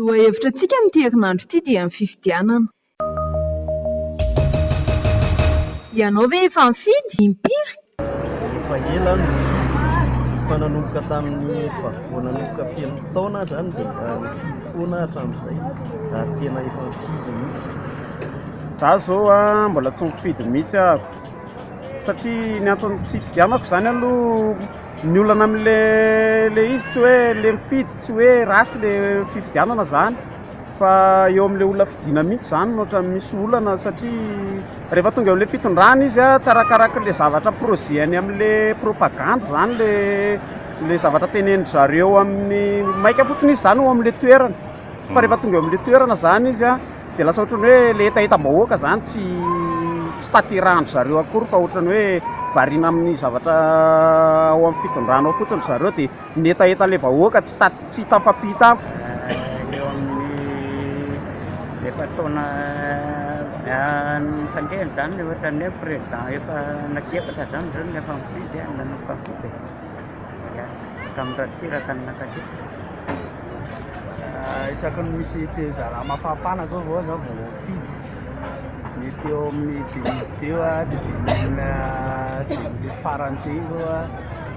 lohahevitra antsika amin'ity herinandro ity dia amin'ny fifidianana. Ianao ve efa nifidy impiry? Efa ela no fa nanomboka tamin'ny nanomboka feno taona zany dia nifidy foana hatramin'izay ary tena efa nifidy mihitsy. Za zao mbola tsy mifidy mihitsy aho satria ny antony tsy fidianako zany aloha ny olana amin'le izy tsy hoe le mifidy tsy hoe ratsy le fifidianana zany fa eo amin'le olona fidiana mihitsy zany nohatra misy olana satria rehefa tonga amin'le fitondrana izy tsarakaraka le zavatra prozeny amin'le propagande zany le zavatra tenenin zareo amin'ny maika fotsiny izy zany eo amin'le toerana fa rehefa tonga amin'le toerana zany izy dia lasa ohatrany hoe le etaeta-bahoaka zany tsy taterahan zareo akory fa ohatrany hoe variana amin'ny zavatra ao amin'ny fitondrana ao fotsiny zareo dia ny etaeta le vahoaka tsy tafampita. Eo amin'ny efa taona fandehany zany le ohatra ny président efa nakiefatra zany zao ny efa mifidy nanomboka kamiratsiraka ny nakatety Isaky ny misy tezara mafapana zao vao zao vao fidy mety eo amin'ny deo dia farantsay zao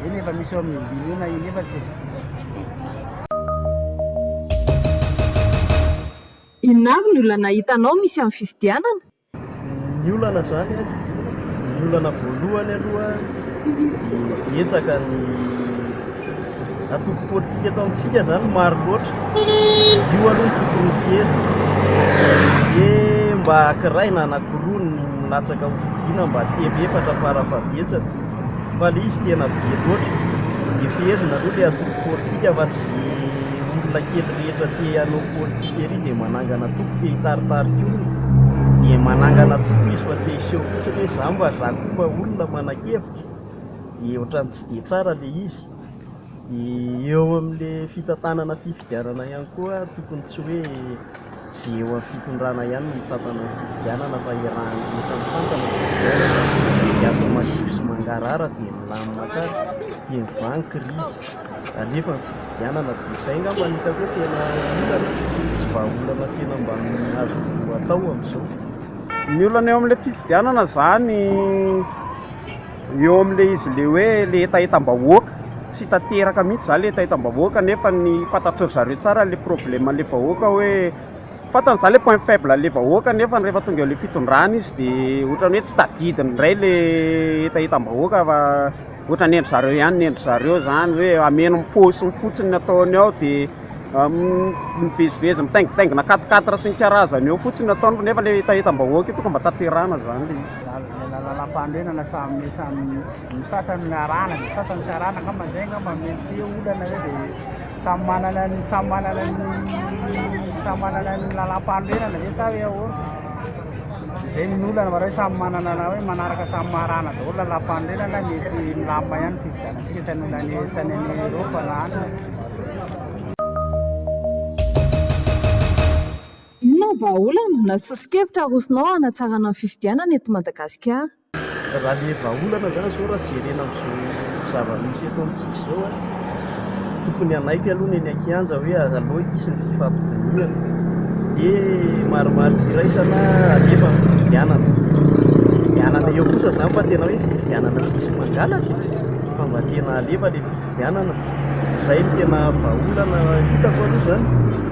iny efa misy eo amin'ny biliona iny efa tsy. Inona avy ny olana hitanao misy amin'ny fifidianana? Ny olana zany ny olana voalohany aloha etsaka ny atoko politika eto amintsika zany maro loatra io aloha ny tokony fiezina dia mba akiraina anakiroa ny latsaka ho fidiana mba tebefatra farafabetsaka fa le izy tena be loatra dia fiezina aloha le atoko politika fa tsy olona kely rehetra te hanao politika ery dia manangana toko te hitaritarika olona dia manangana toko izy fa te hiseho fotsiny hoe za mba zako mba olona manan-kevitra dia ohatrany tsy dia tsara le izy. Eo amin'le fitantanana fifidianana ihany koa tokony tsy hoe zay eo amin'ny fitondrana ihany ny mitantana fifidianana fa iarahan'ny rehetra mitantana dia asa madio sy mangarara dia milamina tsara dia mivany krizy anefa ny fifidianana dia izay ngamba ny hitako hoe tena olana sy vahaolana tena mba azo atao amin'izao. Ny olana eo amin'le fifidianana zany eo amin'le izy le hoe le etaetam-bahoaka tsy tanteraka mihitsy zany le etaetam-bahoaka nefa ny fantatry zareo tsara le problème le vahoaka hoe fantany zany le point faible le vahoaka nefa rehefa tonga le fitondrana izy dia ohatrany hoe tsy tadidiny indray le etaetam-bahoaka fa ohatrany endry zareo ihany ny endry zareo zany hoe ameno mipôsiny fotsiny ny ataony ao dia mivezivezy mitaingitaingina katikatira sy ny karazany eo fotsiny ataony nefa le etaetam-bahoaka io tonga mba tanterana zany le izy. Lalam-pandrenana samy sasany arana dia sasany tsy arana ngamba zay ngamba mety olana hoe dia samy manana ny lalam-pandrenana ve sa hoe ahoana zay ny olana mara hoe samy manana hoe manaraka samy marana daholo lalam-pandrenana mety milamba ihany fifidianantsika tsy any Eropa na any. Inona vahaolana na sosokevitra arosonao hanatsarana ny fifidianana eto Madagasikara? Raha le vahaolana zany zao raha jerena amin'izao zava-misy eto amintsika izao tokony anaiky aloha ny eny an-kianja hoe aloha hisy ny fifampidiniana dia marimaritra iraisana alefa ny fifidianana eo kosa zany fa tena hoe fifidianana tsisy mangalatra fa mba tena alefa le fifidianana izay ny tena vahaolana hitako aloha zany.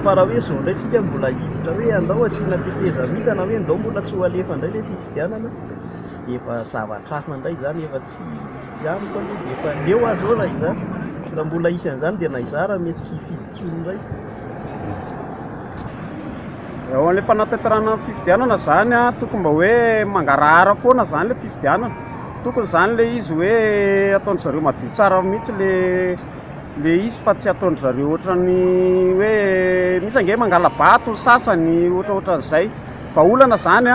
Fa raha hoe zao indray tsika mbola hiditra hoe andao asiana tetezamita hoe andao mbola tsy ho alefa indray le fifidianana sy dia efa zavatra hafa indray zany efa tsy amiko aloha dia efa leo azy ao raha izany raha mbola isy an'izany dia na izara mety tsy hifiditsony indray. Eo amin'le fanatanterana fifidianana zany tokony mba hoe mangarahara foana zany le fifidianana tokony zany le izy hoe ataony zareo madio tsara mihitsy le izy fa tsy ataony zareo ohatrany hoe misy ange mangala bato sasany ohatraohatran'izay vahaolana zany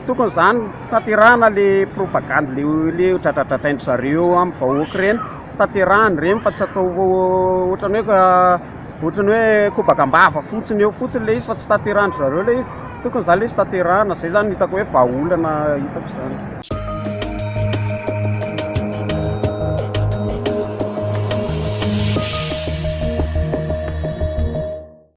tokony zany tanterahana le propagande le dradradradraindry zareo amin'ny vahoaka ireny tanterahany ireny fa tsy atao ohatrany hoe kobakambava fotsiny eo fotsiny le izy fa tsy tanterahany zareo le izy tokony zany le izy tanterahana zay zany hitako hoe vahaolana hitako zany.